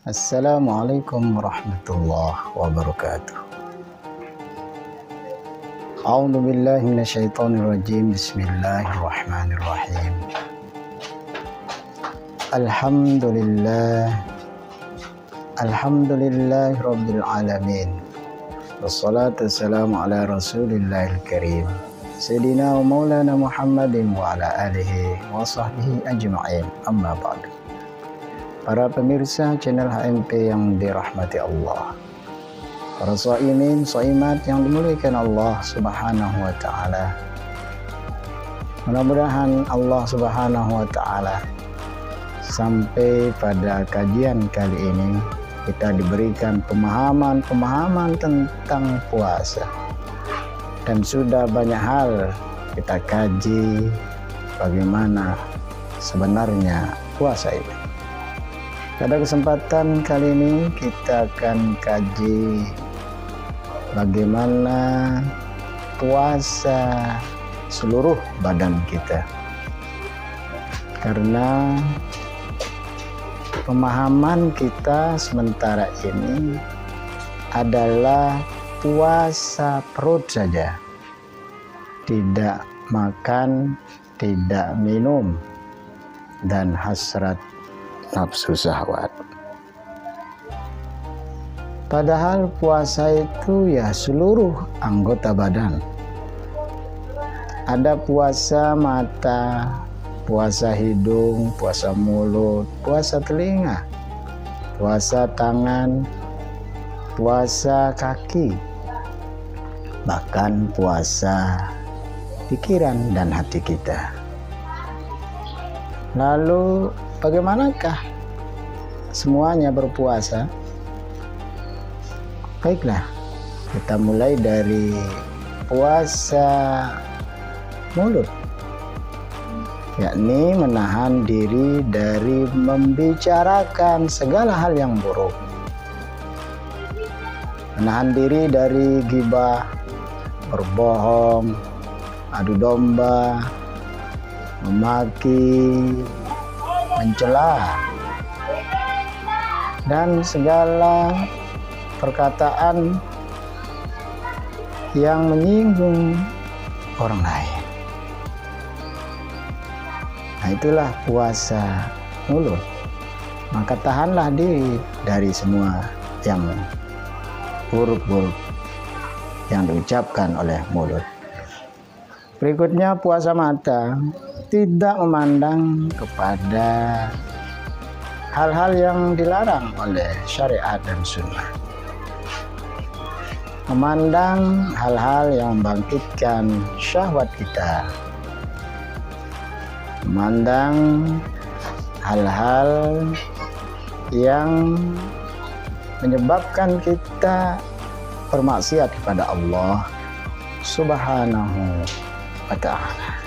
Assalamualaikum warahmatullahi wabarakatuh. A'udzu billahi minasyaitonir rajim. Bismillahirrahmanirrahim. Alhamdulillahi rabbil alamin. Wassalatu wassalamu ala rasulillahil karim Sayyidina wa maulana Muhammadin wa ala alihi wa sahbihi ajma'in. Amma ba'du. Para pemirsa channel HMP yang dirahmati Allah, para shaimin, shaimat yang dimuliakan Allah Subhanahu wa taala. Mudah-mudahan Allah Subhanahu wa taala sampai pada kajian kali ini kita diberikan pemahaman tentang puasa. Dan sudah banyak hal kita kaji bagaimana sebenarnya puasa itu. Pada kesempatan kali ini kita akan kaji bagaimana puasa seluruh badan kita. Karena pemahaman kita sementara ini adalah puasa perut saja. Tidak makan, tidak minum, dan hasrat nafsu syahwat. Padahal puasa itu ya seluruh anggota badan. Ada puasa mata, puasa hidung, puasa mulut, puasa telinga, puasa tangan, puasa kaki, bahkan puasa pikiran dan hati kita. Lalu bagaimanakah semuanya berpuasa? Baiklah, kita mulai dari puasa mulut, yakni menahan diri dari membicarakan segala hal yang buruk. Menahan diri dari ghibah, berbohong, adu domba, memaki, mencela, dan segala perkataan yang menyinggung orang lain. Nah, itulah puasa mulut. Maka tahanlah diri dari semua yang buruk-buruk yang diucapkan oleh mulut. Berikutnya puasa mata. Tidak memandang kepada hal-hal yang dilarang oleh syariat dan sunnah. Memandang hal-hal yang membangkitkan syahwat kita. Memandang hal-hal yang menyebabkan kita bermaksiat kepada Allah Subhanahu wa ta'ala.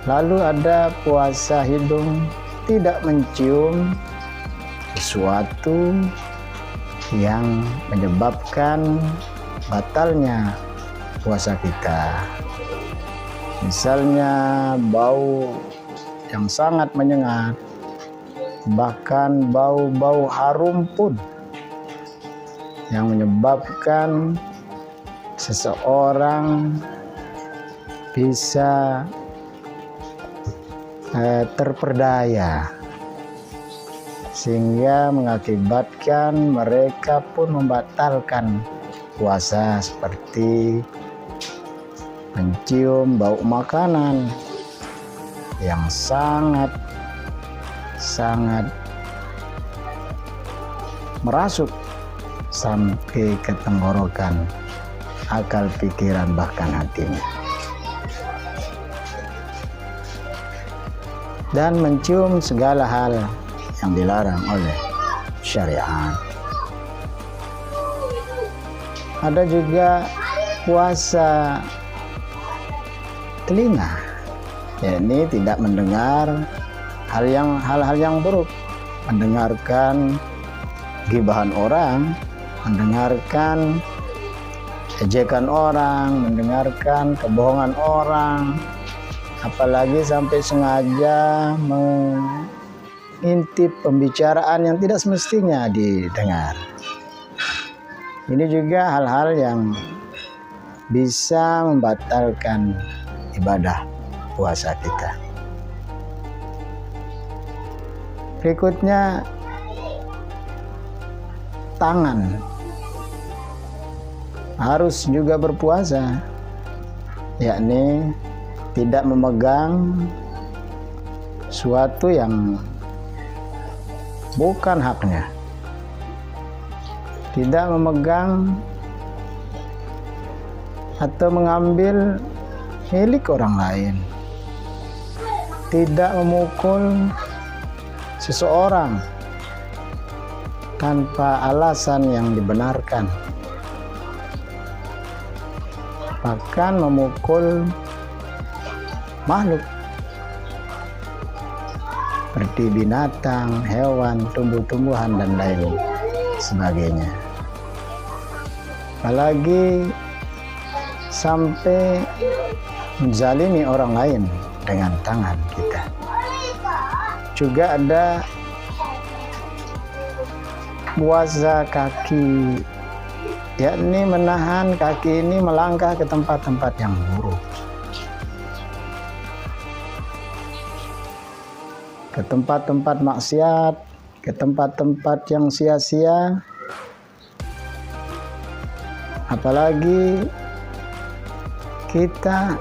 Lalu ada puasa hidung, tidak mencium sesuatu yang menyebabkan batalnya puasa kita. Misalnya bau yang sangat menyengat, bahkan bau-bau harum pun yang menyebabkan seseorang bisa terperdaya, sehingga mengakibatkan mereka pun membatalkan puasa, seperti mencium bau makanan yang sangat merasuk sampai ke tenggorokan, akal, pikiran, bahkan hatinya. Dan mencium segala hal yang dilarang oleh syariat. Ada juga puasa telinga, yakni tidak mendengar hal-hal yang buruk, mendengarkan gibahan orang, mendengarkan ejekan orang, mendengarkan kebohongan orang, apalagi sampai sengaja mengintip pembicaraan yang tidak semestinya didengar. Ini juga hal-hal yang bisa membatalkan ibadah puasa kita. Berikutnya, tangan harus juga berpuasa, yakni tidak memegang suatu yang bukan haknya, tidak memegang atau mengambil milik orang lain, tidak memukul seseorang tanpa alasan yang dibenarkan, bahkan memukul makhluk seperti binatang, hewan, tumbuh-tumbuhan, dan lain sebagainya. Apalagi sampai menzalimi orang lain dengan tangan kita. Juga ada puasa kaki, yakni menahan kaki ini melangkah ke tempat-tempat yang buruk, ke tempat-tempat maksiat, ke tempat-tempat yang sia-sia. Apalagi kita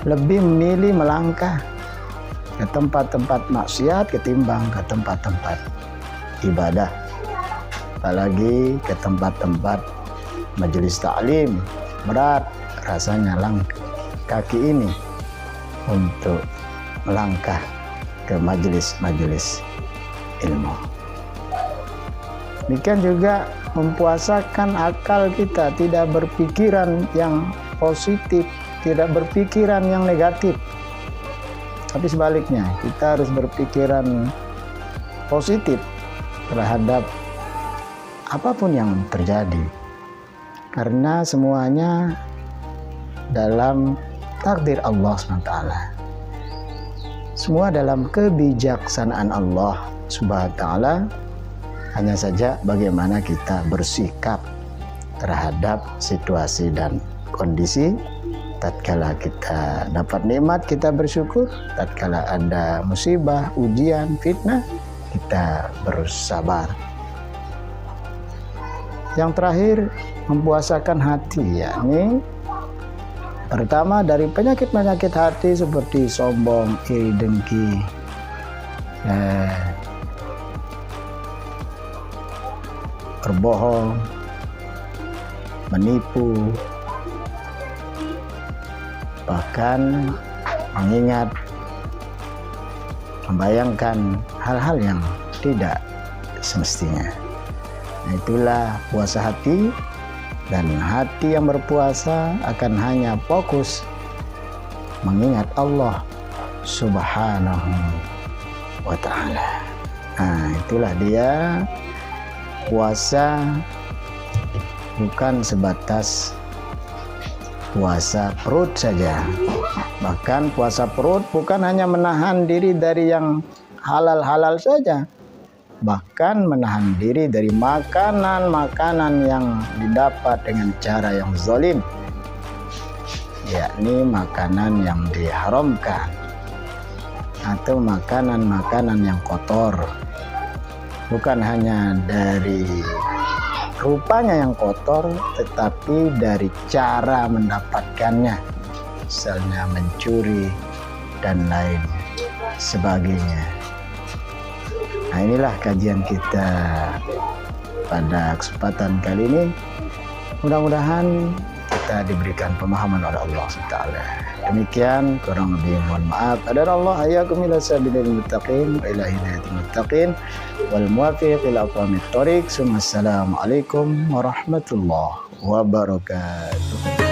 lebih memilih melangkah ke tempat-tempat maksiat ketimbang ke tempat-tempat ibadah, apalagi ke tempat-tempat majelis taklim. Berat rasanya kaki ini untuk melangkah ke majelis-majelis ilmu. Demikian juga mempuasakan akal kita, tidak berpikiran yang positif, tidak berpikiran yang negatif. Tapi sebaliknya, kita harus berpikiran positif terhadap apapun yang terjadi, karena semuanya dalam takdir Allah SWT. Semua dalam kebijaksanaan Allah SWT. Hanya saja bagaimana kita bersikap terhadap situasi dan kondisi. Tatkala kita dapat nikmat, kita bersyukur. Tatkala ada musibah, ujian, fitnah, kita bersabar. Yang terakhir, mempuasakan hati, yakni pertama dari penyakit-penyakit hati seperti sombong, iri, dengki, berbohong, menipu, bahkan mengingat, membayangkan hal-hal yang tidak semestinya. Nah, itulah puasa hati, dan hati yang berpuasa akan hanya fokus mengingat Allah Subhanahu wa ta'ala. Nah, itulah dia puasa, bukan sebatas puasa perut saja. Bahkan puasa perut bukan hanya menahan diri dari yang halal-halal saja, bahkan menahan diri dari makanan-makanan yang didapat dengan cara yang zalim, yakni makanan yang diharamkan atau makanan-makanan yang kotor. Bukan hanya dari rupanya yang kotor, tetapi dari cara mendapatkannya, misalnya mencuri dan lain sebagainya. Nah, inilah kajian kita pada kesempatan kali ini. Mudah-mudahan kita diberikan pemahaman oleh Allah SWT. Demikian, kurang lebih mohon maaf. Qadarallah hayyakum ila sabilil muttaqin wa ila hidayatil muttaqin wal muwaffiq ila aqwamit thoriq. Assalamualaikum warahmatullahi wabarakatuh.